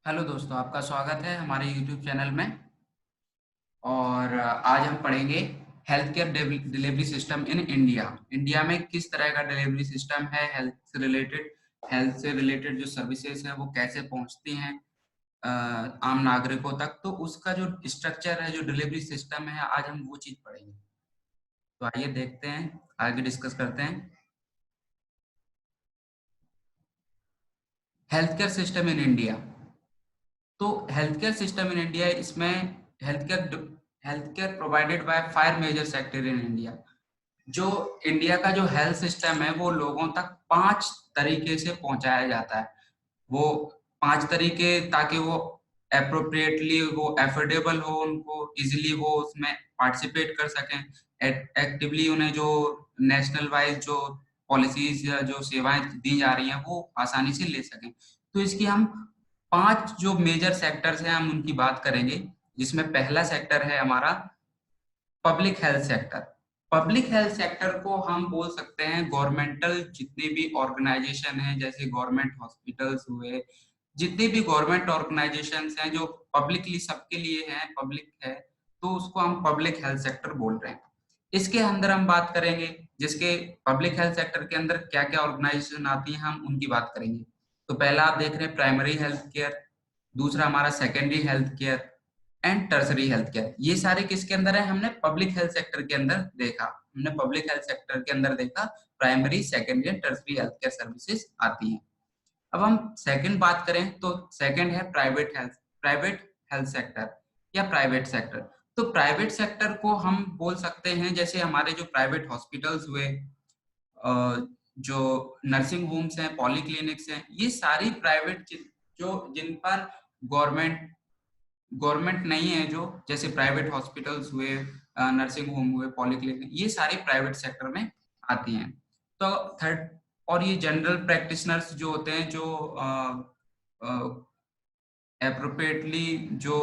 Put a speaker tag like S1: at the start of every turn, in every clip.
S1: Hello दोस्तों, आपका स्वागत है हमारे यूट्यूब चैनल में। और आज हम पढ़ेंगे health care delivery system in India. India में किस तरह का डिलीवरी सिस्टम है, हेल्थ से रिलेटेड जो सर्विसेज हैं वो कैसे पहुंचती हैं आम नागरिकों तक। तो उसका जो स्ट्रक्चर है, जो डिलीवरी सिस्टम है, आज हम वो चीज पढ़ेंगे। तो आइए देखते हैं, आगे डिस्कस करते हैं। Health care system in India. तो health care system in India, इसमें health care provided by 5 major sector in India. जो इंडिया का जो हेल्थ सिस्टम है वो लोगों तक 5 तरीके से पहुंचाया जाता है। वो 5 तरीके, ताकि वो अप्रोप्रिएटली, वो एफोर्डेबल हो, उनको इजीली वो उसमें पार्टिसिपेट कर सकें, एक्टिवली उन्हें जो नेशनल वाइज जो पॉलिसीज या जो सेवाएं दी जा रही हैं वो आसानी से ले सकें। तो इसकी हम 5 जो मेजर सेक्टर्स हैं हम उनकी बात करेंगे, जिसमें पहला सेक्टर है हमारा public health sector. Public health sector को हम बोल सकते हैं गवर्नमेंटल जितने भी ऑर्गेनाइजेशन हैं, जैसे गवर्नमेंट हॉस्पिटल्स हुए, जितने भी गवर्नमेंट ऑर्गेनाइजेशंस हैं जो पब्लिकली सबके लिए हैं, पब्लिक है, तो उसको हम पब्लिक हेल्थ सेक्टर बोल रहे हैं। इसके अंदर हम बात करेंगे, जिसके पब्लिक हेल्थ सेक्टर के अंदर क्या क्या ऑर्गेनाइजेशन आती हैं हम उनकी बात करेंगे। तो पहला आप देख रहे हैं प्राइमरी हेल्थ केयर, दूसरा हमारा secondary health care and tertiary health care. ये सारे किसके अंदर है, हमने पब्लिक हेल्थ सेक्टर के अंदर देखा। हमने पब्लिक हेल्थ सेक्टर के अंदर देखा primary, secondary and tertiary health care services आती हैं। अब हम सेकंड बात करें तो सेकंड है प्राइवेट हेल्थ सेक्टर या प्राइवेट सेक्टर। तो प्राइवेट सेक्टर को हम बोल सकते हैं, जैसे हमारे जो प्राइवेट हॉस्पिटल्स हुए, जो नर्सिंग होम्स हैं, पॉलीक्लिनिक्स हैं, ये सारी प्राइवेट, जो जिन पर गवर्नमेंट गवर्नमेंट नहीं है, जो जैसे प्राइवेट हॉस्पिटल्स हुए, नर्सिंग होम हुए, पॉलीक्लिनिक, ये सारी प्राइवेट सेक्टर में आती हैं। तो थर्ड, और ये जनरल प्रैक्टिशनर्स जो होते हैं, जो अप्रोप्रिएटली जो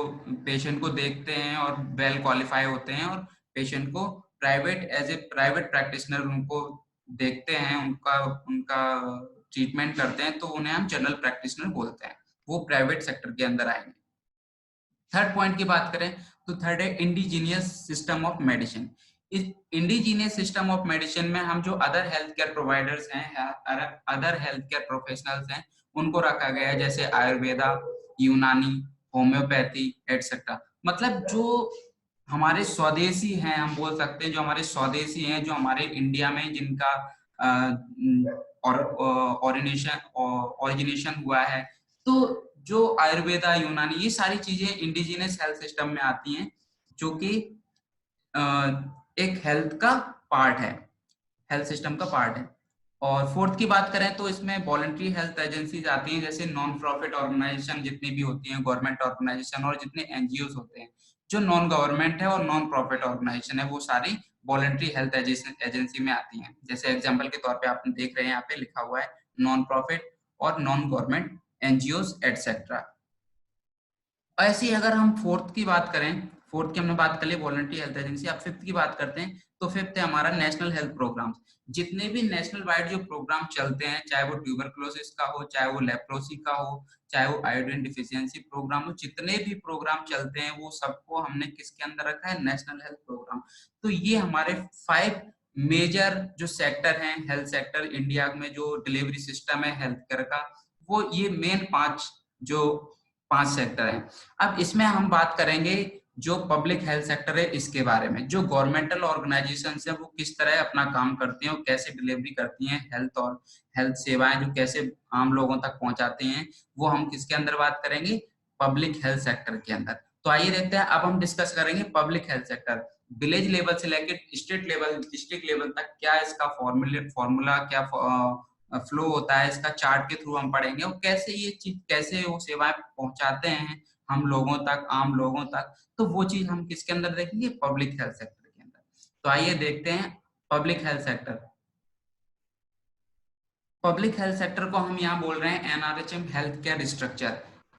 S1: पेशेंट को देखते हैं और वेल क्वालिफाई होते हैं, और पेशेंट को private as a private practitioner उनको देखते हैं, उनका उनका ट्रीटमेंट करते हैं, तो उन्हें हम जनरल प्रैक्टिशनर बोलते हैं। वो प्राइवेट सेक्टर के अंदर आएंगे। थर्ड पॉइंट की बात करें तो थर्ड है इंडिजीनियस सिस्टम ऑफ मेडिसिन। इस इंडिजीनियस सिस्टम ऑफ मेडिसिन में हम जो अदर हेल्थ केयर प्रोवाइडर्स हैं, अदर हेल्थ केयर प्रोफेशनल्स हैं, उनको रखा गया है, जैसे आयुर्वेदा, यूनानी, होम्योपैथी एटसेट्रा। मतलब जो हमारे स्वदेशी हैं, हम बोल सकते हैं जो हमारे स्वदेशी हैं, जो हमारे इंडिया में जिनका और ओरिजिनेशन हुआ है। तो जो आयुर्वेदा, यूनानी, ये सारी चीजें इंडिजिनस हेल्थ सिस्टम में आती हैं, जो कि एक हेल्थ का पार्ट है, हेल्थ सिस्टम का पार्ट है। और फोर्थ की बात करें तो इसमें वॉलंटरी हेल्थ एजेंसीज आती हैं, जैसे नॉन प्रॉफिट ऑर्गेनाइजेशन जितनी भी होती हैं, गवर्नमेंट ऑर्गेनाइजेशन और जितने एनजीओ होते हैं, जो नॉन गवर्नमेंट है और नॉन प्रॉफिट ऑर्गेनाइजेशन है, वो सारी वॉलंटरी हेल्थ एजेंसी में आती हैं। जैसे एग्जाम्पल के तौर पे आप देख रहे हैं, यहाँ पे लिखा हुआ है नॉन प्रॉफिट और नॉन गवर्नमेंट एनजीओ एटसेट्रा। ऐसे ही अगर हम फोर्थ की बात करें, फोर्थ की हमने बात कर ली वॉलंटरी हेल्थ एजेंसी। अब फिफ्थ की बात करते हैं, तो फिफ्थ है हमारा नेशनल हेल्थ प्रोग्राम। जितने भी नेशनल वाइड जो प्रोग्राम चलते हैं, चाहे वो ट्यूबरकुलोसिस का हो, चाहे वो लेप्रोसी का हो, चाहे वो आयोडीन डिफिशियंसी प्रोग्राम हो, जितने भी प्रोग्राम चलते हैं वो सबको हमने किसके अंदर रखा है, नेशनल हेल्थ प्रोग्राम। तो ये हमारे 5 मेजर जो सेक्टर हैं, हेल्थ सेक्टर इंडिया में जो डिलीवरी सिस्टम है हेल्थ केयर का, वो ये मेन जो 5 सेक्टर हैं। अब इसमें हम बात करेंगे जो पब्लिक हेल्थ सेक्टर है इसके बारे में, जो गवर्नमेंटल ऑर्गेनाइजेशन है वो किस तरह अपना काम करती हैं और कैसे डिलीवरी करती हैं हेल्थ और हेल्थ सेवाएं जो कैसे आम लोगों तक पहुंचाते हैं, वो हम किसके अंदर बात करेंगे, पब्लिक हेल्थ सेक्टर के अंदर। तो आइए देखते हैं, अब हम डिस्कस करेंगे public health sector. Village level से लेकर स्टेट लेवल, डिस्ट्रिक्ट लेवल तक क्या इसका फॉर्मूला क्या फ्लो होता है, इसका चार्ट के थ्रू हम पढ़ेंगे, और कैसे ये चीज, कैसे वो सेवाएं पहुंचाते हैं हम लोगों तक, आम लोगों तक। तो वो चीज हम किसके अंदर देखेंगे, पब्लिक हेल्थ सेक्टर के अंदर। तो आइए देखते हैं public health sector. Public health sector को हम यहाँ बोल रहे हैं NRHM health care structure.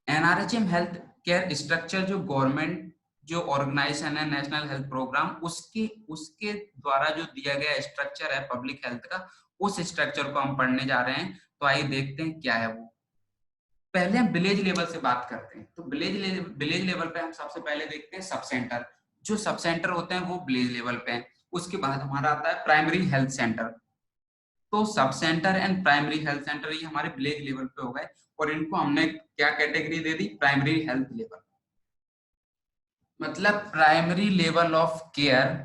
S1: NRHM health care structure जो गवर्नमेंट जो ऑर्गेनाइजेशन है, नेशनल हेल्थ प्रोग्राम, उसके उसके द्वारा जो दिया गया स्ट्रक्चर है पब्लिक हेल्थ का, उस स्ट्रक्चर को हम पढ़ने जा रहे हैं। तो आइए देखते हैं क्या है वो। पहले हम विलेज लेवल से बात करते हैं। तो विलेज लेवल पे हम सबसे पहले देखते हैं सब सेंटर। जो सब सेंटर होते हैं वो विलेज लेवल पे हैं। उसके बाद हमारा आता है प्राइमरी हेल्थ सेंटर। तो sub centre and primary health centre ये हमारे विलेज लेवल पे हो गए, और इनको हमने क्या कैटेगरी दे दी, प्राइमरी हेल्थ लेवल। मतलब प्राइमरी लेवल ऑफ केयर,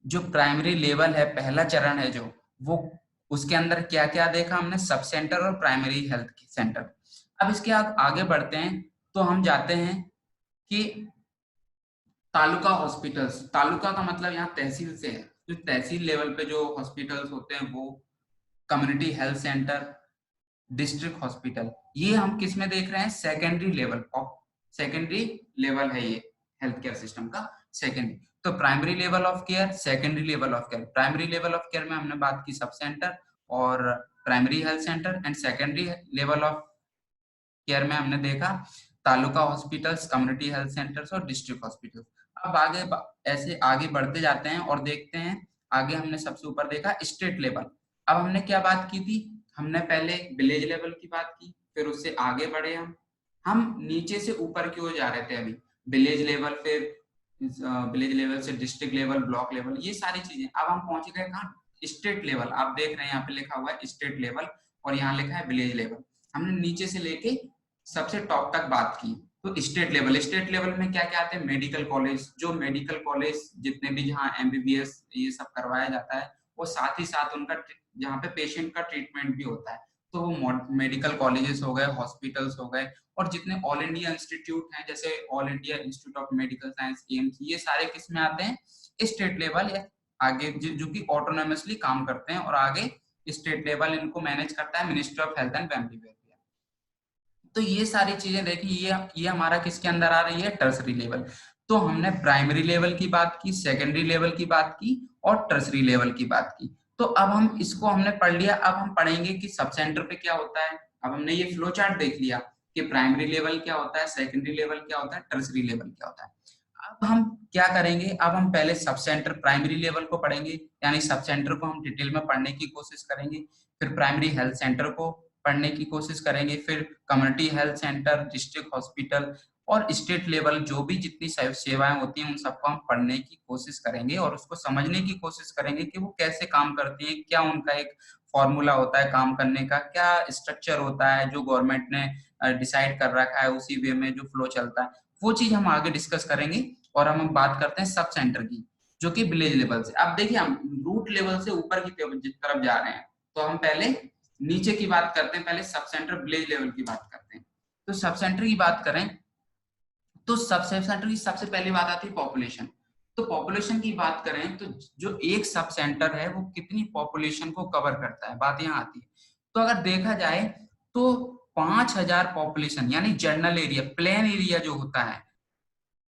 S1: जो प्राइमरी लेवल है, पहला चरण है जो, वो उसके अंदर क्या क्या देखा हमने, सब सेंटर और प्राइमरी हेल्थ सेंटर। अब इसके आगे बढ़ते हैं तो हम जाते हैं कि तालुका हॉस्पिटल्स। तालुका का मतलब यहाँ तहसील से है। जो तहसील लेवल पे जो हॉस्पिटल्स होते हैं वो community health centre, district hospital, ये हम किस में देख रहे हैं, secondary level of, secondary level है ये हेल्थ केयर सिस्टम का सेकेंडरी। तो primary level of care, secondary level of care. Primary level of care में हमने बात की सब सेंटर और primary health centre, and secondary level of care में हमने देखा taluka hospitals, community health centres और डिस्ट्रिक्ट हॉस्पिटल। अब आगे ऐसे आगे बढ़ते जाते हैं और देखते हैं, आगे हमने सबसे ऊपर देखा स्टेट लेवल। अब हमने क्या बात की थी, हमने पहले विलेज लेवल की बात की, फिर उससे आगे बढ़े हम नीचे से ऊपर की ओर जा रहे थे अभी, विलेज लेवल, फिर विलेज लेवल से डिस्ट्रिक्ट लेवल, ब्लॉक लेवल, ये सारी चीजें। अब हम पहुंच गए कहाँ, स्टेट लेवल। आप देख रहे हैं यहाँ पे लिखा हुआ है स्टेट लेवल और यहाँ लिखा है विलेज लेवल। हमने नीचे से लेके सबसे टॉप तक बात की। तो स्टेट लेवल, स्टेट लेवल में क्या क्या आते हैं, मेडिकल कॉलेज, जो मेडिकल कॉलेज जितने भी जहाँ एमबीबीएस ये सब करवाया जाता है, वो साथ ही साथ उनका जहाँ पे पेशेंट का ट्रीटमेंट भी होता है, तो वो मेडिकल कॉलेजेस हो गए, हॉस्पिटल्स हो गए, और जितने ऑल इंडिया इंस्टीट्यूट हैं जैसे all India institute of medical science, AIIMS, ये सारे किस में आते हैं, स्टेट लेवल या आगे जो कि ऑटोनोमसली काम करते हैं, और आगे स्टेट लेवल इनको मैनेज करता है ministry of health and family welfare. तो ये सारी चीजें देखी, ये हमारा किसके अंदर आ रही है, टर्सरी लेवल। तो हमने प्राइमरी लेवल की बात की, सेकेंडरी लेवल की बात की और टर्सरी लेवल की बात की। तो अब हम इसको हमने पढ़ लिया, अब हम पढ़ेंगे कि सब सेंटर पे क्या होता है। अब हमने ये फ्लो चार्ट देख लिया कि प्राइमरी लेवल क्या होता है, सेकेंडरी लेवल क्या होता है, टर्सरी लेवल क्या होता है। अब हम क्या करेंगे, अब हम पहले सब सेंटर प्राइमरी लेवल को पढ़ेंगे, यानी सब सेंटर को हम डिटेल में पढ़ने की कोशिश करेंगे, फिर प्राइमरी हेल्थ सेंटर को पढ़ने की कोशिश करेंगे, फिर community health centre, district hospital और स्टेट लेवल जो भी जितनी सेवाएं होती हैं उन सबको हम पढ़ने की कोशिश करेंगे और उसको समझने की कोशिश करेंगे कि वो कैसे काम करती हैं, क्या उनका एक फॉर्मूला होता है काम करने का, क्या स्ट्रक्चर होता है जो गवर्नमेंट ने डिसाइड कर रखा है, उसी वे में जो फ्लो चलता है, वो चीज हम आगे डिस्कस करेंगे। और हम बात करते हैं सब सेंटर की, जो कि विलेज लेवल से। अब देखिए हम रूट लेवल से ऊपर की तरफ जा रहे हैं, तो हम पहले नीचे की बात करते हैं, पहले सब सेंटर विलेज लेवल की बात करते हैं। तो सब सेंटर की बात करें तो सब सेंटर की सबसे पहली बात आती है पॉपुलेशन। तो पॉपुलेशन की बात करें तो जो एक सब सेंटर है वो कितनी पॉपुलेशन को कवर करता है, बात यहाँ आती है। तो अगर देखा जाए तो 5,000 पॉपुलेशन, यानी जनरल एरिया, प्लेन एरिया जो होता है,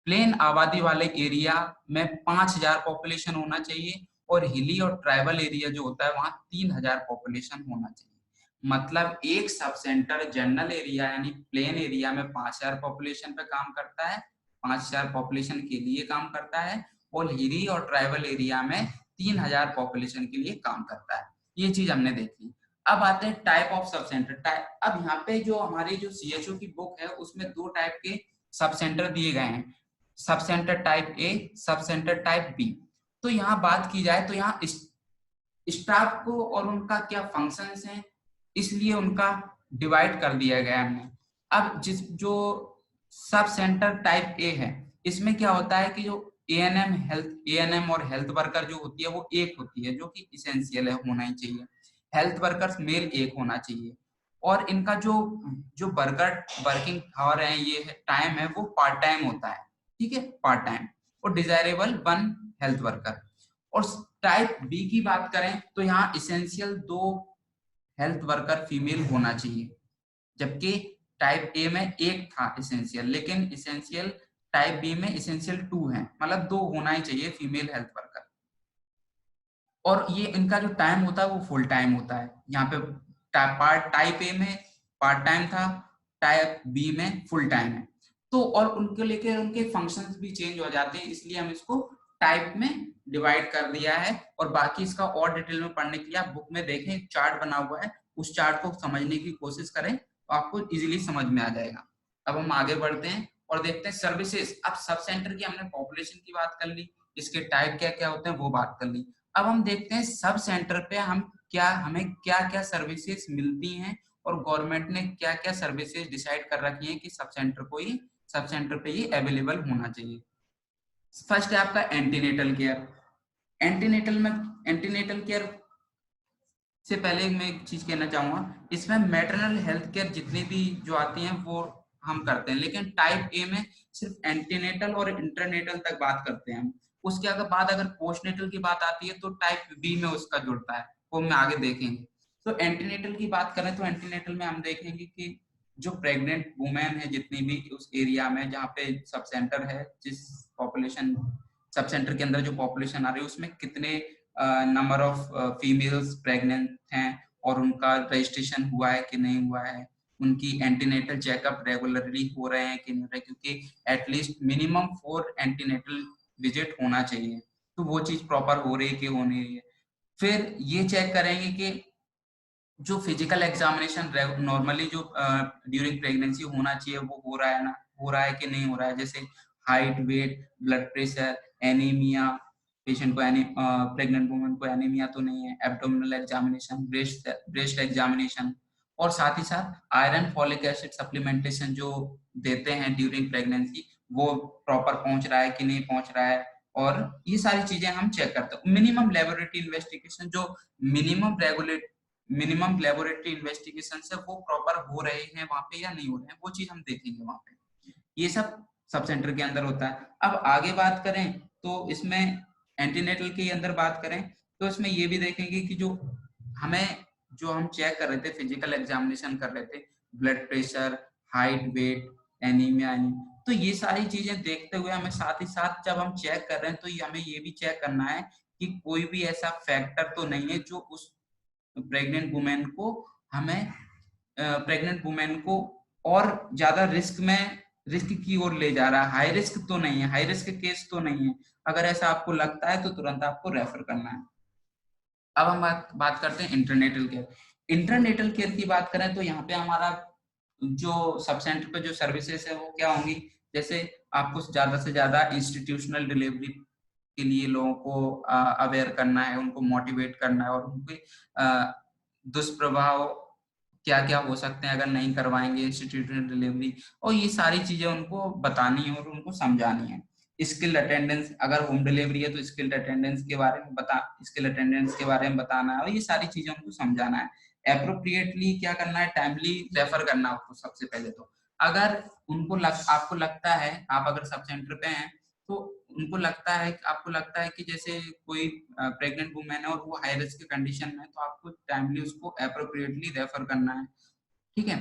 S1: प्लेन आबादी वाले एरिया में 5,000 पॉपुलेशन होना चाहिए, और हिली और ट्राइबल एरिया जो होता है वहां 3,000 पॉपुलेशन होना चाहिए। मतलब एक सब सेंटर जनरल एरिया यानी प्लेन एरिया में 5,000 पॉपुलेशन पे काम करता है, 5,000 पॉपुलेशन के लिए काम करता है, और हिली और ट्राइबल एरिया में 3,000 पॉपुलेशन के लिए काम करता है। ये चीज हमने देखी। अब आते हैं type of sub centre. Type, अब यहाँ पे जो हमारी जो सीएचओ की बुक है उसमें 2 टाइप के सब सेंटर दिए गए हैं, sub centre type A, sub centre type B. तो यहाँ बात की जाए तो यहाँ स्टाफ को और उनका क्या फंक्शंस हैं, इसलिए उनका डिवाइड कर दिया गया हमने। अब जिस जो सब सेंटर टाइप ए है, इसमें क्या होता है कि जो एएनएम और हेल्थ वर्कर जो होती है वो एक होती है, जो कि इसेंशियल है, होना ही चाहिए। हेल्थ वर्कर्स मेल एक होना चाहिए, और इनका जो जो वर्किंग आवर है, ये टाइम है, वो पार्ट टाइम होता है, ठीक है, पार्ट टाइम, और डिजायरेबल 1 हेल्थ वर्कर। और टाइप बी की बात करें तो यहाँ इसेंशियल 2 हेल्थ वर्कर फीमेल होना चाहिए, जबकि टाइप ए में एक था इसेंशियल, लेकिन इसेंशियल टाइप बी में इसेंशियल 2 है, मतलब 2 होना ही चाहिए फीमेल हेल्थ वर्कर। और ये इनका जो टाइम होता है वो फुल टाइम होता है। यहाँ पे टाइप ए में पार्ट टाइम था, टाइप बी में फुल टाइम है। तो और उनके लेके उनके फंक्शंस भी चेंज हो जाते हैं, इसलिए हम इसको टाइप में डिवाइड कर दिया है। और बाकी इसका और डिटेल में पढ़ने के लिए आप बुक में देखें, एक चार्ट बना हुआ है, उस चार्ट को समझने की कोशिश करें, तो आपको इजीली समझ में आ जाएगा। अब हम आगे बढ़ते हैं और देखते हैं सर्विसेज। अब सब सेंटर की हमने पॉपुलेशन की बात कर ली, इसके टाइप क्या क्या होते हैं वो बात कर ली। अब हम देखते हैं सब सेंटर पे हमें क्या क्या सर्विसेज मिलती हैं और गवर्नमेंट ने क्या क्या सर्विसेज डिसाइड कर रखी है कि सब सेंटर पे ये अवेलेबल होना चाहिए। फर्स्ट है आपका एंटीनेटल केयर। एंटीनेटल केयर से पहले मैं एक चीज कहना चाहूंगा, इसमें मैटरनल हेल्थ केयर जितनी भी जो आती हैं वो हम करते हैं, लेकिन टाइप ए में सिर्फ एंटीनेटल और इंटरनेटल तक बात करते हैं हम। उसके अगर पोस्टनेटल की बात आती है तो टाइप बी में उसका जुड़ता है, वो हम आगे देखेंगे। तो एंटीनेटल की बात करें तो एंटीनेटल में हम देखेंगे कि जो प्रेग्नेंट वुमेन है जितनी भी उस एरिया में जहाँ पे सब सेंटर है, जिस पॉपुलेशन सब सेंटर के अंदर जो पॉपुलेशन आ रही है उसमें कितने नंबर ऑफ फीमेल्स प्रेग्नेंट हैं और उनका रजिस्ट्रेशन हुआ है कि नहीं हुआ है, उनकी एंटीनेटल चेकअप रेगुलरली हो रहे हैं कि नहीं हो रहे, क्योंकि एटलीस्ट मिनिमम 4 एंटीनेटल विजिट होना चाहिए। तो वो चीज प्रॉपर हो रही है कि हो नहीं रही है। फिर ये चेक करेंगे कि जो फिजिकल एग्जामिनेशन नॉर्मली जो ड्यूरिंग प्रेगनेंसी होना चाहिए वो हो रहा है कि नहीं हो रहा है, जैसे height, weight, blood pressure, anaemia, patient को प्रेग्नेंट वुमेन को एनीमिया तो नहीं है, एब्डोमिनल एग्जामिनेशन, ब्रेस्ट एग्जामिनेशन, और साथ ही साथ आयरन फॉलिक एसिड सप्लीमेंटेशन जो देते हैं ड्यूरिंग प्रेगनेंसी वो प्रॉपर पहुंच रहा है कि नहीं पहुंच रहा है। और ये सारी चीजें हम चेक करते हैं। मिनिमम लेबोरेटरी इन्वेस्टिगेशन जो minimum regulate minimum laboratory investigation से वो प्रॉपर हो रहे हैं वहां पे या नहीं हो रहे हैं, वो चीज हम देखेंगे वहां पे। ये सब सब सेंटर के अंदर होता है। अब आगे बात करें तो इसमें एंटीनेटल के अंदर बात करें तो इसमें ये भी देखेंगे कि जो हम चेक कर रहे थे, फिजिकल एग्जामिनेशन कर रहे थे, blood pressure, height, weight, anaemia, तो ये सारी चीजें देखते हुए हमें साथ ही साथ जब हम चेक कर रहे हैं तो हमें ये भी चेक करना है कि कोई भी ऐसा फैक्टर तो नहीं है जो उस प्रेग्नेंट वुमेन को हमें प्रेग्नेंट वुमेन को और ज्यादा रिस्क की ओर ले जा रहा है। हाई रिस्क तो नहीं है, हाई रिस्क केस तो नहीं है। अगर ऐसा आपको लगता है तो तुरंत आपको रेफर करना है। अब हम बात करते हैं इंटरनेटल केयर। इंटरनेटल केयर की बात करें तो यहाँ पे हमारा जो सब सेंटर पे जो सर्विसेज है वो क्या होंगी, जैसे आपको ज्यादा से ज्यादा इंस्टीट्यूशनल डिलीवरी के लिए लोगों को अवेयर करना है, उनको मोटिवेट करना है, और उनके दुष्प्रभाव क्या क्या हो सकते हैं अगर नहीं करवाएंगे इंस्टीट्यूशनल डिलीवरी, और ये सारी चीजें उनको बतानी है और उनको समझानी है। स्किल्ड अटेंडेंस, अगर होम डिलीवरी है तो स्किल अटेंडेंस के बारे में बताना है, और ये सारी चीजें उनको समझाना है। एप्रोप्रिएटली क्या करना है, टाइमली रेफर करना है उसको सबसे पहले। तो अगर आपको लगता है, आप अगर सब सेंटर पे हैं तो आपको लगता है कि जैसे कोई प्रेग्नेंट वुमेन है और वो हाई रिस्क कंडीशन में है, तो आपको टाइमली उसको एप्रोप्रिएटली रेफर करना है, ठीक है।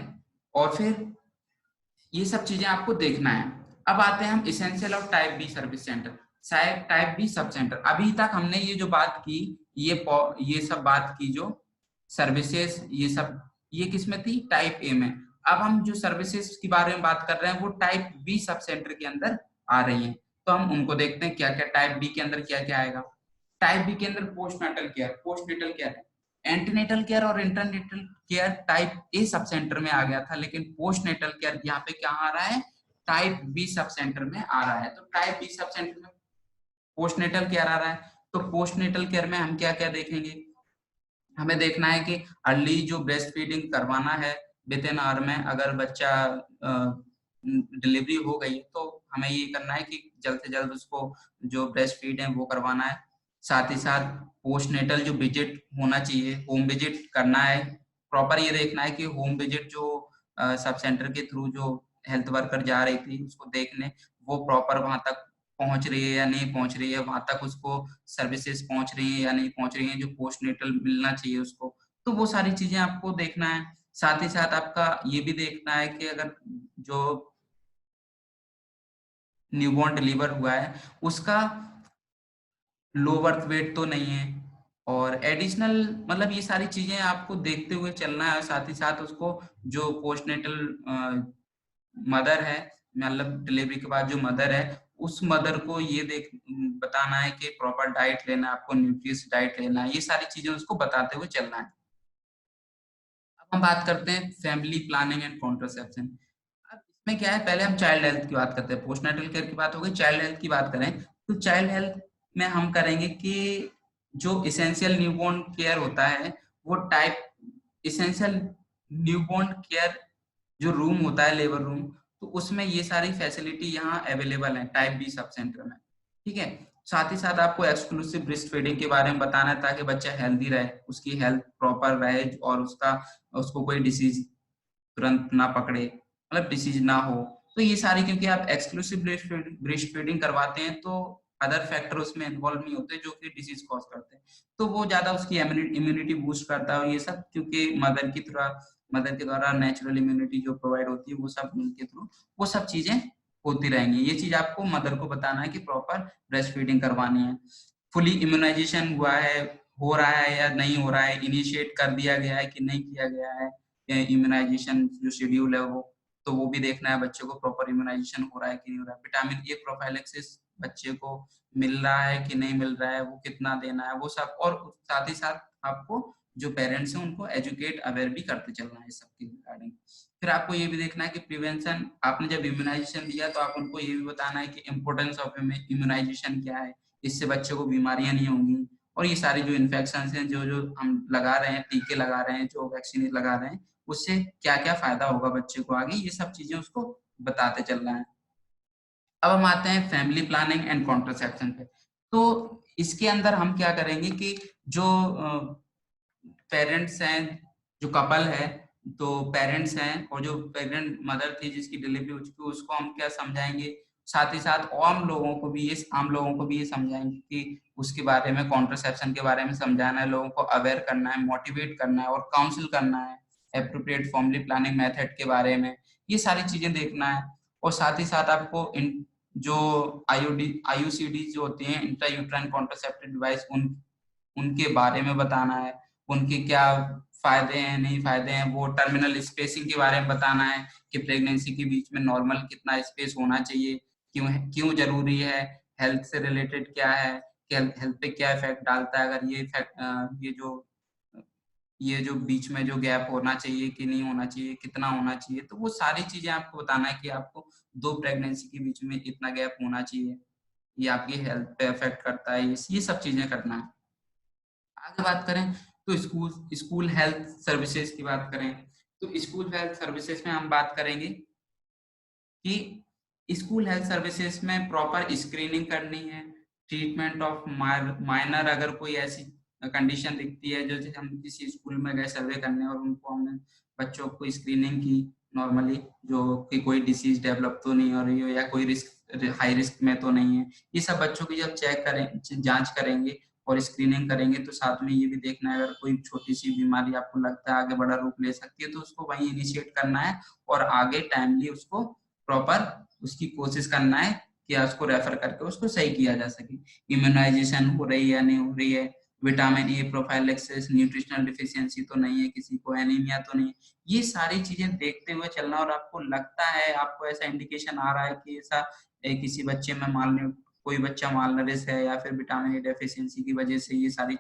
S1: और फिर ये सब चीजें आपको देखना है। अब आते हैं हम essential of type B service centre, type B sub centre. अभी तक हमने ये जो बात की, ये सब बात की जो सर्विसेज, ये किस में थी, टाइप ए में। अब हम जो सर्विसेज के बारे में बात कर रहे हैं वो टाइप बी सब सेंटर के अंदर आ रही है। तो हम उनको देखते हैं क्या क्या टाइप बी के अंदर क्या क्या आएगा। टाइप बी के अंदर पोस्टनेटल केयर, एंटीनेटल केयर और intranatal care type A sub centre में आ गया था, लेकिन पोस्टनेटल केयर यहाँ पे क्या आ रहा है, टाइप बी सब सेंटर में आ रहा है। तो टाइप बी सब सेंटर में पोस्टनेटल केयर आ रहा है। तो पोस्टनेटल केयर में हम क्या क्या देखेंगे, हमें देखना है कि अर्ली जो ब्रेस्ट फीडिंग करवाना है विद इन आवर में, अगर बच्चा डिलीवरी हो गई तो हमें ये करना है कि जल्द से जल्द उसको जो ब्रेस्ट फीड है वो करवाना है। साथ ही साथ पोस्टनेटल जो विजिट होना चाहिए, होम विजिट करना है। प्रॉपर ये देखना है कि होम विजिट जो सब सेंटर के थ्रू जो हेल्थ वर्कर जा रही थी उसको देखने, वो प्रॉपर वहां तक पहुंच रही है या नहीं पहुंच रही है, वहां तक उसको सर्विसेज पहुंच रही है या नहीं पहुंच रही है जो पोस्टनेटल मिलना चाहिए उसको। तो वो सारी चीजें आपको देखना है। साथ ही साथ आपका ये भी देखना है कि अगर जो न्यूबॉर्न डिलीवर हुआ है उसका लो बर्थ वेट तो नहीं है, और एडिशनल, मतलब ये सारी चीजें आपको देखते हुए चलना है। साथ ही साथ उसको जो पोस्टनेटल मदर है, मतलब डिलीवरी के बाद जो मदर है, उस मदर को ये बताना है कि प्रॉपर डाइट लेना है, आपको न्यूट्रिशियस डाइट लेना है, ये सारी चीजें उसको बताते हुए चलना है। हम बात करते हैं फैमिली प्लानिंग एंड कॉन्ट्रासेप्शन। अब इसमें क्या है, पहले हम चाइल्ड हेल्थ की बात करते हैं, पोस्टनेटल केयर की बात हो गई, चाइल्ड हेल्थ की बात करें तो चाइल्ड हेल्थ में हम करेंगे कि जो इसेंशियल न्यूबॉर्न केयर होता है वो टाइप इसेंशियल न्यूबॉर्न केयर जो रूम होता है, लेबर रूम, तो उसमें ये सारी फैसिलिटी यहाँ अवेलेबल है टाइप बी सब सेंटर में। ठीक है, साथ ही साथ आपको एक्सक्लूसिव ब्रेस्ट फीडिंग के बारे में बताना है ताकि बच्चा हेल्दी रहे, उसकी हेल्थ प्रॉपर रहे और उसको कोई डिसीज तुरंत ना पकड़े, मतलब डिसीज ना हो। तो ये सारी, क्योंकि आप एक्सक्लूसिव ब्रेस्ट फीडिंग करवाते हैं तो अदर फैक्टर उसमें इन्वॉल्व नहीं होते जो कि डिसीज कॉज करते हैं, तो वो ज्यादा उसकी इम्यूनिटी बूस्ट करता है और ये सब, क्योंकि मदर के द्वारा नेचुरल इम्यूनिटी जो प्रोवाइड होती है वो सब मिल्क के थ्रू वो सब चीजें होती रहेंगी। ये चीज आपको मदर को बताना है कि प्रॉपर ब्रेस्ट फीडिंग करवानी है। फुली इम्यूनाइजेशन हुआ है, हो रहा है या नहीं हो रहा है, इनिशिएट कर दिया गया है कि नहीं किया गया है इम्यूनाइजेशन जो शेड्यूल है वो, तो वो भी देखना है बच्चे को प्रॉपर इम्यूनाइजेशन हो रहा है कि नहीं हो रहा है। विटामिन ए प्रोफाइलेक्सिस बच्चे को मिल रहा है कि नहीं मिल रहा है, वो कितना देना है, वो सब। और साथ ही साथ आपको जो पेरेंट्स हैं उनको एजुकेट अवेयर भी करते चलना है सबके रिगार्डिंग। फिर आपको ये भी देखना है कि प्रिवेंशन, आपने जब इम्यूनाइजेशन दिया तो आप उनको ये भी बताना है कि इम्पोर्टेंस ऑफ इम्यूनाइजेशन क्या है, इससे बच्चे को बीमारियां नहीं होंगी। और ये सारी जो इन्फेक्शन हैं जो जो हम लगा रहे हैं, टीके लगा रहे हैं, जो वैक्सीन लगा रहे हैं, उससे क्या क्या फायदा होगा बच्चे को आगे, ये सब चीजें उसको बताते चलना है। अब हम आते हैं फैमिली प्लानिंग एंड कॉन्ट्रासेप्शन पे। तो इसके अंदर हम क्या करेंगे कि जो पेरेंट्स हैं, जो कपल है, तो पेरेंट्स हैं और जो प्रेग्नेंट मदर थी जिसकी डिलीवरी हो चुकी है उसको हम क्या समझाएंगे, साथ ही साथ आम लोगों को भी ये समझाएंगे कि उसके बारे में, कॉन्ट्रासेप्शन के बारे में समझाना है, लोगों को अवेयर करना है, मोटिवेट करना है और काउंसिल करना है एप्रोप्रिएट फैमिली प्लानिंग मेथड के बारे में। ये सारी चीजें देखना है। और साथ ही साथ आपको जो आईयूसीडी जो होती हैं, इंट्रा यूट्राइन कॉन्ट्रासेप्टिव डिवाइस, उनके बारे में बताना है, उनके क्या फायदे हैं नहीं फायदे हैं, वो टर्मिनल स्पेसिंग के बारे में बताना है कि प्रेगनेंसी के बीच में नॉर्मल कितना स्पेस होना चाहिए, क्यों जरूरी है, हेल्थ से रिलेटेड क्या है, हेल्थ पे क्या इफेक्ट डालता है अगर ये इफेक्ट, ये जो बीच में जो गैप होना चाहिए कि नहीं होना चाहिए, कितना होना चाहिए, तो वो सारी चीजें आपको बताना है कि आपको दो प्रेगनेंसी के बीच में इतना गैप होना चाहिए, ये आपकी हेल्थ पे इफेक्ट करता है, ये सब चीजें करना है। आगे बात करें तो स्कूल स्कूल हेल्थ सर्विसेज की बात करें तो स्कूल हेल्थ सर्विसेज में हम बात करेंगे कि स्कूल हेल्थ सर्विसेज में प्रॉपर स्क्रीनिंग करनी है, ट्रीटमेंट ऑफ माइनर, अगर कोई ऐसी कंडीशन दिखती है, जो हम किसी स्कूल में गए सर्वे करने और उनको हमने बच्चों को स्क्रीनिंग की नॉर्मली, जो कि कोई डिसीज डेवलप तो नहीं हो रही हो या कोई रिस्क हाई रिस्क में तो नहीं है, ये सब बच्चों की जब चेक करें, जांच करेंगे और स्क्रीनिंग करेंगे तो साथ में ये भी देखना है अगर कोई छोटी सी बीमारी आपको लगता है आगे बड़ा रूप ले सकती है तो उसको वहीं इनिशिएट करना है और आगे टाइमली उसको प्रॉपर उसकी कोशिश करना है कि उसको रेफर करके उसको सही किया जा सके। इम्यूनाइजेशन हो रही है नहीं हो रही है, vitamin A prophylaxis, nutritional deficiency तो नहीं है किसी को, एनीमिया तो नहीं, ये सारी चीजें देखते हुए चलना। और आपको लगता है, आपको ऐसा इंडिकेशन आ रहा है कि ऐसा किसी बच्चे में कोई बच्चा मालनरिश है या फिर विटामिन ए डेफिशिएंसी की वजह से ये सारी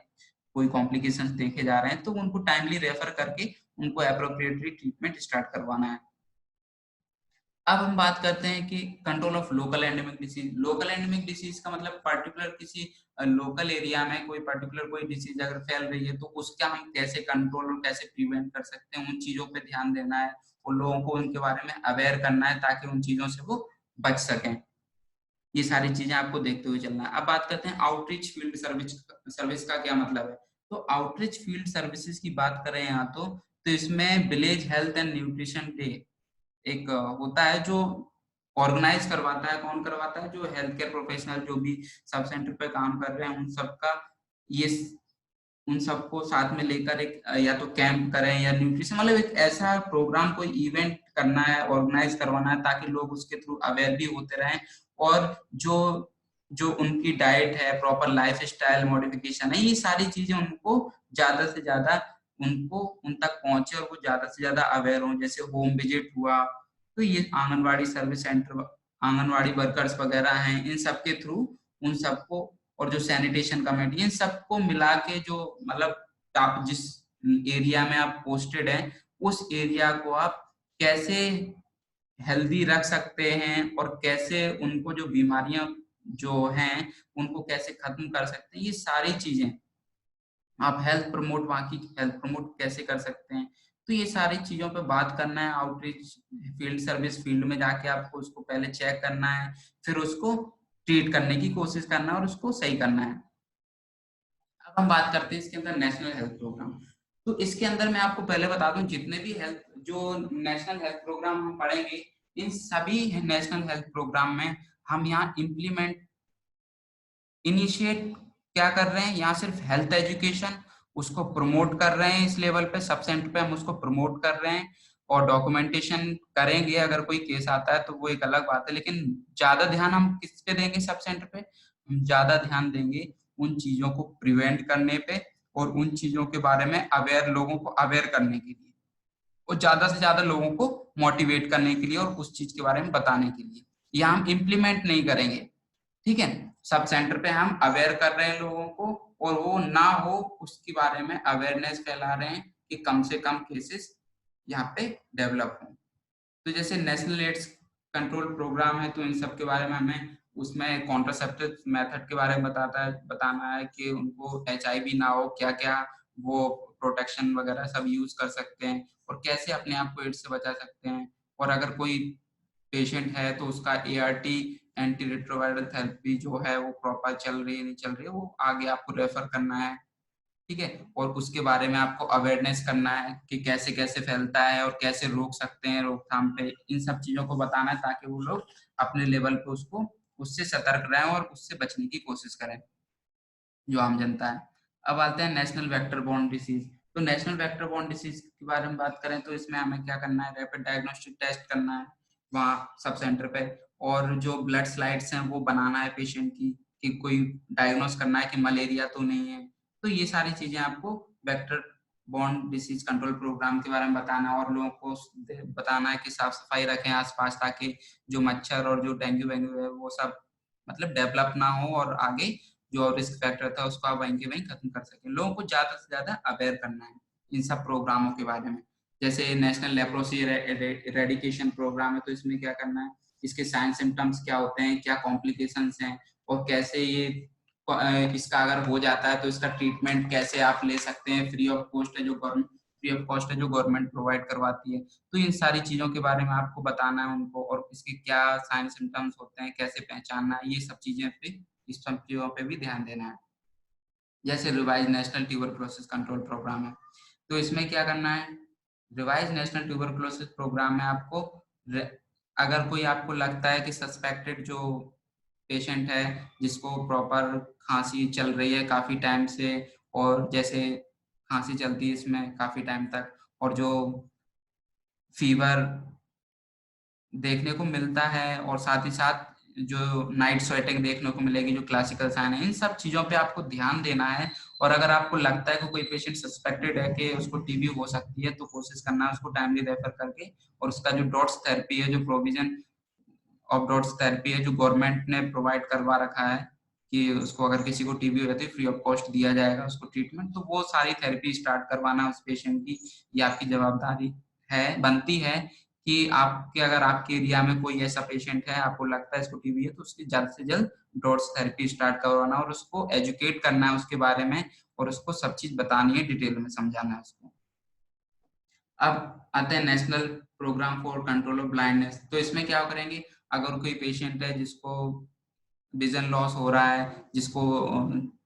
S1: कोई कॉम्प्लिकेशंस देखे जा रहे हैं, तो उनको टाइमली रेफर करके उनको अप्रोप्रिएटली ट्रीटमेंट स्टार्ट करवाना है। अब हम बात करते हैं कि control of local endemic disease. Local endemic disease का मतलब पर्टिकुलर किसी लोकल एरिया में कोई पर्टिकुलर कोई डिसीज अगर फैल रही है तो उसका हम कैसे कंट्रोल और कैसे प्रिवेंट कर सकते हैं, उन चीजों पे ध्यान देना है और लोगों को उनके बारे में अवेयर करना है ताकि उन चीजों से वो बच सकें। ये सारी चीजें आपको देखते हुए चलना है। अब बात करते हैं आउटरीच फील्ड सर्विस का क्या मतलब है। तो आउटरीच फील्ड सर्विसेज की बात करें यहाँ तो इसमें village health and nutrition day एक होता है जो ऑर्गेनाइज करवाता है। कौन करवाता है? जो हेल्थ केयर प्रोफेशनल जो भी सब सेंटर पे काम कर रहे हैं उन सबका ये उन सबको साथ में लेकर एक या तो कैंप करें या न्यूट्रिशन, मतलब एक ऐसा प्रोग्राम कोई इवेंट करना है, ऑर्गेनाइज करवाना है ताकि लोग उसके थ्रू अवेयर भी होते रहें और जो जो उनकी डाइट है, प्रॉपर लाइफ स्टाइल मॉडिफिकेशन है, ये सारी चीजें उनको ज्यादा से ज्यादा उनको उन तक पहुंचे और वो ज्यादा से ज्यादा अवेयर हों। जैसे होम विजिट हुआ, तो ये anganwadi service centre, anganwadi workers वगैरह हैं, इन सबके थ्रू उन सबको, और जो सैनिटेशन कमेटी, इन सबको मिला के जो मतलब आप जिस एरिया में आप पोस्टेड हैं उस एरिया को आप कैसे हेल्दी रख सकते हैं और कैसे उनको जो बीमारियां जो हैं उनको कैसे खत्म कर सकते हैं, ये सारी चीजें आप हेल्थ प्रमोट, वहाँ की हेल्थ प्रमोट कैसे कर सकते हैं, तो ये सारी चीजों पे बात करना है। आउटरीच फील्ड सर्विस फील्ड में जाके आपको उसको पहले चेक करना है, फिर उसको ट्रीट करने की कोशिश करना है और उसको सही करना है। अब हम बात करते हैं इसके अंदर नेशनल हेल्थ प्रोग्राम। तो इसके अंदर मैं आपको पहले बता दूं, जितने भी हेल्थ जो नेशनल हेल्थ प्रोग्राम हम पढ़ेंगे, इन सभी नेशनल हेल्थ प्रोग्राम में हम यहाँ इम्प्लीमेंट इनिशिएट क्या कर रहे हैं, यहाँ सिर्फ हेल्थ एजुकेशन उसको प्रमोट कर रहे हैं। इस लेवल पे सब सेंटर पे हम उसको प्रमोट कर रहे हैं और डॉक्यूमेंटेशन करेंगे। अगर कोई केस आता है तो वो एक अलग बात है, लेकिन ज्यादा ध्यान हम किस पे देंगे, सब सेंटर पे हम ज्यादा ध्यान देंगे उन चीजों को प्रिवेंट करने पे और उन चीजों के बारे में अवेयर, लोगों को अवेयर करने के लिए और ज्यादा से ज्यादा लोगों को मोटिवेट करने के लिए और उस चीज के बारे में बताने के लिए। या हम इम्प्लीमेंट नहीं करेंगे, ठीक है। सब सेंटर पे हम अवेयर कर रहे हैं लोगों को, और वो ना हो उसके बारे में अवेयरनेस फैला रहे हैं कि कम से कम केसेस यहाँ पे डेवलप हो। तो जैसे नेशनल एड्स कंट्रोल प्रोग्राम है, तो इन सब के बारे में हमें उसमें कॉन्ट्रासेप्टिव मेथड के बारे में बताना है कि उनको HIV ना हो, क्या क्या वो प्रोटेक्शन वगैरह सब यूज कर सकते हैं और कैसे अपने आप को एड्स से बचा सकते हैं। और अगर कोई पेशेंट है तो उसका ART, एंटी रिट्रोवायरल थेरेपी जो है वो प्रॉपर चल रही है नहीं चल रही है, वो आगे आपको रेफर करना है, ठीक है। और उसके बारे में आपको अवेयरनेस करना है कि कैसे कैसे फैलता है और कैसे रोक सकते हैं, रोकथाम पे इन सब चीजों को बताना है, ताकि वो लोग अपने लेवल पे उसको उससे सतर्क रहें और उससे बचने की कोशिश करें, जो आम जनता है। अब आते हैं नेशनल वेक्टर बॉर्न डिसीज। तो नेशनल वेक्टर बॉर्न डिसीज के बारे में बात करें तो इसमें हमें क्या करना है, रैपिड डायग्नोस्टिक टेस्ट करना है वहाँ सब सेंटर पे, और जो ब्लड स्लाइड्स हैं वो बनाना है पेशेंट की, कि कोई डायग्नोस करना है कि मलेरिया तो नहीं है। तो ये सारी चीजें आपको vector borne disease control programme के बारे में बताना है, और लोगों को बताना है कि साफ सफाई रखें आसपास, ताकि जो मच्छर और जो डेंगू वेंगू है वो सब मतलब डेवलप ना हो, और आगे जो रिस्क फैक्टर था उसको आप वहीं के वहीं खत्म कर सकें। लोगों को ज्यादा से ज्यादा अवेयर करना है इन सब प्रोग्रामों के बारे में। जैसे नेशनल लेप्रोसी इरेडिकेशन प्रोग्राम है, तो इसमें क्या करना है, इसके साइन सिम्टम्स क्या होते हैं, क्या कॉम्प्लिकेशंस हैं, और कैसे ये इसका अगर हो जाता है तो इसका ट्रीटमेंट कैसे आप ले सकते हैं, फ्री ऑफ कॉस्ट है जो गवर्नमेंट, फ्री ऑफ कॉस्ट है जो गवर्नमेंट प्रोवाइड करवाती है। तो इन सारी चीजों के बारे में आपको बताना है उनको, और इसके क्या साइन सिम्टम्स होते हैं, कैसे पहचानना है, ये सब चीजें पे, इस सब चीजों पे भी ध्यान देना है। जैसे revise national tuberculosis control programme है, तो इसमें क्या करना है, रिवाइज नेशनल ट्यूबरकुलोसिस प्रोग्राम में आपको अगर कोई आपको लगता है कि सस्पेक्टेड जो पेशेंट है जिसको प्रॉपर खांसी चल रही है काफी टाइम से, और जैसे खांसी चलती है इसमें काफी टाइम तक, और जो फीवर देखने को मिलता है, और साथ ही साथ जो नाइट स्वेटिंग देखने को मिलेगी, जो क्लासिकल साइन है, इन सब चीजों पे आपको ध्यान देना है। और अगर आपको लगता है कि कोई पेशेंट सस्पेक्टेड है कि उसको TB हो सकती है, तो कोशिश करना है उसको टाइमली रेफर करके, और उसका जो डॉट्स थेरेपी है, जो प्रोविजन ऑफ डॉट्स थेरेपी है जो गवर्नमेंट ने प्रोवाइड करवा रखा है, कि उसको अगर किसी को TB हो जाती है फ्री ऑफ कॉस्ट दिया जाएगा उसको ट्रीटमेंट, तो वो सारी थेरेपी स्टार्ट करवाना उस पेशेंट की, ये आपकी जवाबदारी है, बनती है। कि आपके अगर आपके एरिया में कोई ऐसा पेशेंट है, आपको लगता है इसको TB है, तो उसकी जल्द से जल्द डॉट्स थेरेपी स्टार्ट करवाना, और उसको एजुकेट करना है उसके बारे में, और उसको सब चीज बतानी है, डिटेल में समझाना है उसको। अब आते हैं national programme for control of blindness. तो इसमें क्या करेंगे, अगर कोई पेशेंट है जिसको विजन लॉस हो रहा है, जिसको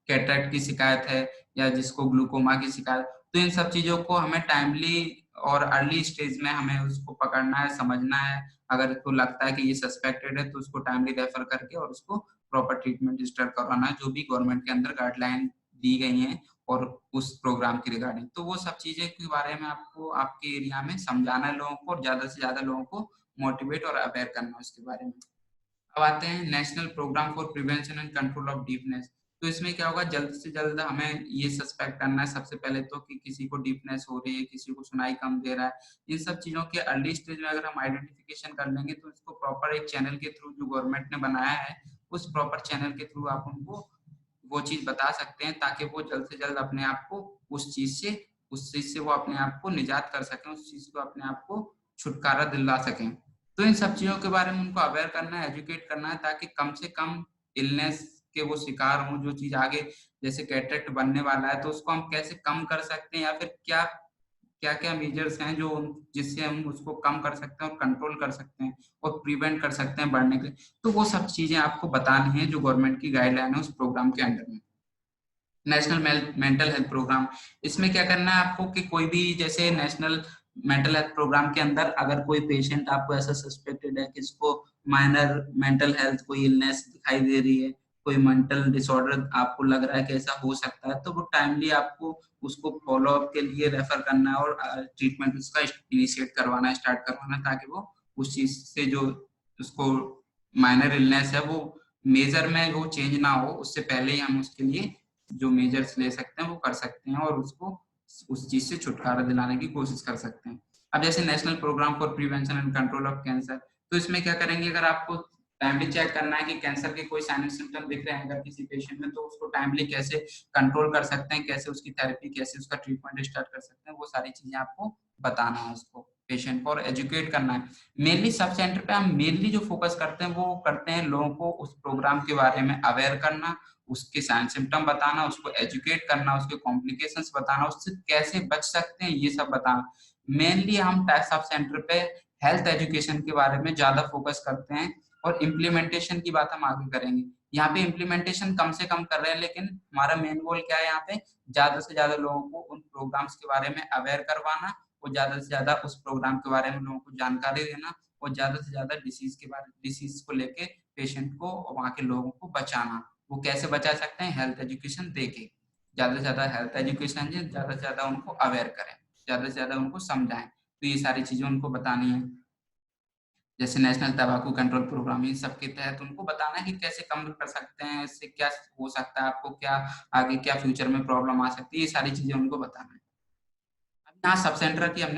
S1: कैटरेक्ट की शिकायत है, या जिसको ग्लूकोमा की शिकायत, तो इन सब चीजों को हमें टाइमली और अर्ली स्टेज में हमें उसको पकड़ना है, समझना है। अगर उसको लगता है कि ये सस्पेक्टेड है तो उसको टाइमली रेफर करके और उसको प्रॉपर ट्रीटमेंट स्टार्ट करवाना है, जो भी गवर्नमेंट के अंदर गाइडलाइन दी गई हैं और उस प्रोग्राम की रिगार्डिंग। तो वो सब चीजें के बारे में आपको आपके एरिया में समझाना है लोगों को, और ज्यादा से ज्यादा लोगों को मोटिवेट और अवेयर करना है उसके बारे में। अब आते हैं national programme for prevention and control of deafness. तो इसमें क्या होगा, जल्द से जल्द हमें ये सस्पेक्ट करना है सबसे पहले तो, कि किसी को डीफनेस हो रही है, किसी को सुनाई कम दे रहा है। इन सब चीजों के अर्ली स्टेज में अगर हम आइडेंटिफिकेशन कर लेंगे, तो इसको प्रॉपर एक चैनल के थ्रू जो गवर्नमेंट ने बनाया है, उस प्रॉपर चैनल के थ्रू आप उनको वो चीज बता सकते हैं, ताकि वो जल्द से जल्द अपने आप को उस चीज से उस चीज से वो अपने आप को निजात कर सकें, उस चीज को अपने आप को छुटकारा दिला सकें। तो इन सब चीजों के बारे में उनको अवेयर करना है, एजुकेट करना है, ताकि कम से कम इलनेस के वो शिकार हों। जो चीज आगे जैसे कैटरेक्ट बनने वाला है तो उसको हम कैसे कम कर सकते हैं, या फिर क्या क्या क्या मेजर्स हैं जो जिससे हम उसको कम कर सकते हैं और कंट्रोल कर सकते हैं और प्रिवेंट कर सकते हैं बढ़ने के। तो वो सब चीजें आपको बतानी है जो गवर्नमेंट की गाइडलाइन है उस प्रोग्राम के अंडर में। नेशनल मेंटल हेल्थ प्रोग्राम, इसमें क्या करना है आपको कि कोई भी जैसे नेशनल मेंटल हेल्थ प्रोग्राम के अंदर अगर कोई पेशेंट आपको ऐसा सस्पेक्टेड है कि इसको माइनर मेंटल हेल्थ कोई इलनेस दिखाई दे रही है, कोई मेंटल डिसऑर्डर आपको लग रहा है कि ऐसा हो सकता है, तो वो टाइमली आपको उसको फॉलो अप के लिए रेफर करना है और ट्रीटमेंट उसका इनिशिएट करवाना, स्टार्ट करवाना, ताकि वो उस चीज से जो उसको माइनर इलनेस है वो मेजर में वो चेंज ना हो, उससे पहले ही हम उसके लिए जो मेजर्स ले सकते हैं वो कर सकते हैं और उसको उस चीज से छुटकारा दिलाने की कोशिश कर सकते हैं। अब जैसे national programme for prevention and control of cancer, तो इसमें क्या करेंगे, अगर आपको टाइमली चेक करना है कि कैंसर के कोई साइन सिम्टम दिख रहे हैं अगर किसी पेशेंट में, तो उसको टाइमली कैसे कंट्रोल कर सकते हैं, कैसे उसकी थेरेपी, कैसे उसका ट्रीटमेंट स्टार्ट कर सकते हैं, वो सारी चीजें आपको बताना है उसको पेशेंट को और एजुकेट करना है। मेनली सब सेंटर पे हम मेनली जो फोकस करते हैं वो करते हैं लोगों को उस प्रोग्राम के बारे में अवेयर करना, उसके साइन सिम्टम बताना, उसको एजुकेट करना, उसके कॉम्प्लिकेशंस बताना, उससे कैसे बच सकते हैं ये सब बताना। मेनली हम सब सेंटर पे हेल्थ एजुकेशन के बारे में ज्यादा फोकस करते हैं और इम्प्लीमेंटेशन की बात हम आगे करेंगे। यहाँ पे इम्प्लीमेंटेशन कम से कम कर रहे हैं, लेकिन हमारा मेन गोल क्या है यहाँ पे, ज्यादा से ज्यादा लोगों को उन प्रोग्राम्स के बारे में अवेयर करवाना और ज्यादा से ज्यादा उस प्रोग्राम के बारे में लोगों को जानकारी देना और ज्यादा से ज्यादा डिसीज को लेके पेशेंट को और वहाँ के लोगों को बचाना। वो कैसे बचा सकते हैं, हेल्थ एजुकेशन देके, ज्यादा से ज्यादा हेल्थ एजुकेशन, ज्यादा से ज्यादा उनको अवेयर करें, ज्यादा से ज्यादा उनको समझाएं। तो ये सारी चीजें उनको बतानी है। जैसे नेशनल तंबाकू कंट्रोल प्रोग्राम, इन सब के तहत उनको बताना है कि कैसे कम कर सकते हैं, इससे क्या हो सकता है, आपको क्या आगे क्या फ्यूचर में प्रॉब्लम आ सकती है, ये सारी चीजें उनको बताना है। अब यहाँ सब सेंटर की हमने